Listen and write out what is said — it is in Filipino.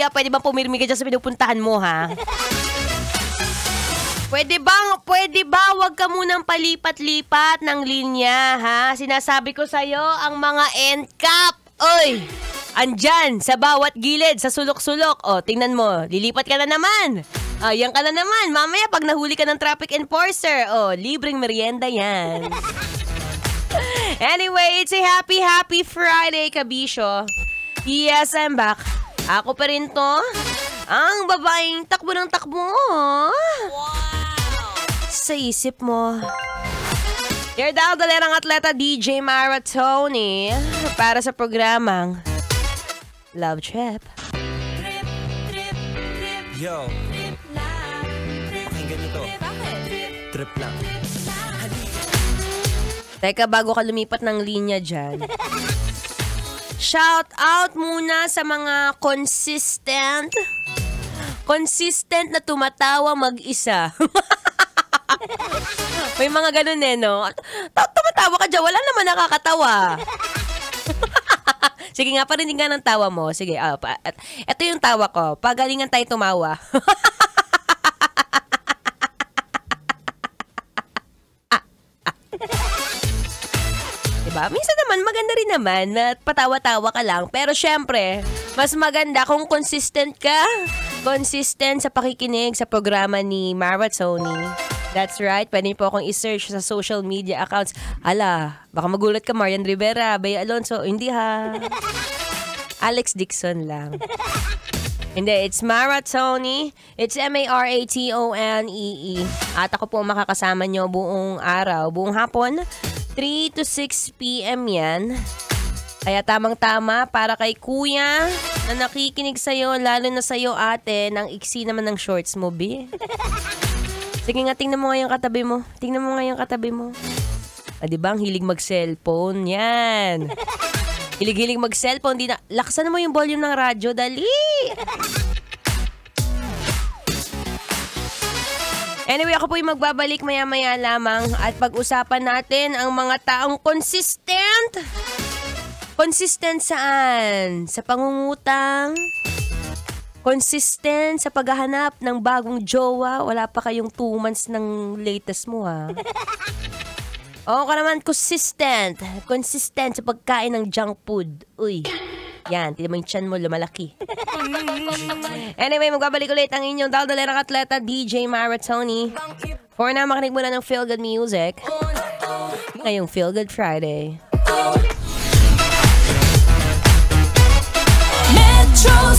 kuya, pwede bang pumirmi ka dyan sa pinupuntahan mo, ha? Pwede ba wag ka munang palipat-lipat ng linya, ha? Sinasabi ko sa'yo, ang mga end cap, oy, andyan, sa bawat gilid, sa sulok-sulok. O, tingnan mo, lilipat ka na naman. Yan ka na naman. Mamaya, pag nahuli ka ng traffic enforcer, libreng merienda yan. Anyway, it's a happy Friday, kabisyo. Yes, I'm back. Ako pa rin to. Ang babaeng takbo ng takbo. Wow! Sa isip mo. Your daldalerang atleta DJ Maratoni para sa programang Love Trip. Yo, pakinggan nyo to. Trip lang. Teka, bago ka lumipat ng linya dyan. Shout out muna sa mga consistent na tumatawa mag-isa. May mga ganun no? Tumatawa ka dyan, wala naman nakakatawa. Sige nga, parinig nga ng tawa mo. Sige, ito yung tawa ko. Pagalingan tayo tumawa. Diba? Minsan naman, maganda rin naman na patawa-tawa ka lang. Pero syempre, mas maganda kung consistent ka. Consistent sa pakikinig sa programa ni Maratoni. That's right. Pwede po akong i-search sa social media accounts. Ala, baka magulat ka, Marian Rivera, Bea Alonso. Hindi ha. Alex Dixon lang. Hindi, it's Maratoni. It's M-A-R-A-T-O-N-E-E. At ako po makakasama nyo buong araw, buong hapon. 3 to 6 p.m. yan. Kaya tamang-tama para kay kuya na nakikinig sa'yo, lalo na sa'yo ate, ng iksi naman ng shorts mo, B. Sige nga, tingnan mo nga yung katabi mo. Tingnan mo nga yung katabi mo. Diba, ang hilig mag-cellphone? Yan. Hilig-hilig mag-cellphone. Laksan mo yung volume ng radyo. Dali! Anyway, ako po yung magbabalik maya-maya lamang at pag-usapan natin ang mga taong consistent. Consistent saan? Sa pangungutang? Consistent sa paghahanap ng bagong jowa? Wala pa kayong 2 months ng latest mo, ha? Oo ka naman, consistent. Consistent sa pagkain ng junk food. Uy, yan, tignan mo yung tiyan mo, lumalaki. Anyway, magbabalik ulit ang inyong daldalerang atleta, DJ Maratoni. For now, makinig muna ng Feel Good Music. Ngayong Feel Good Friday. Metro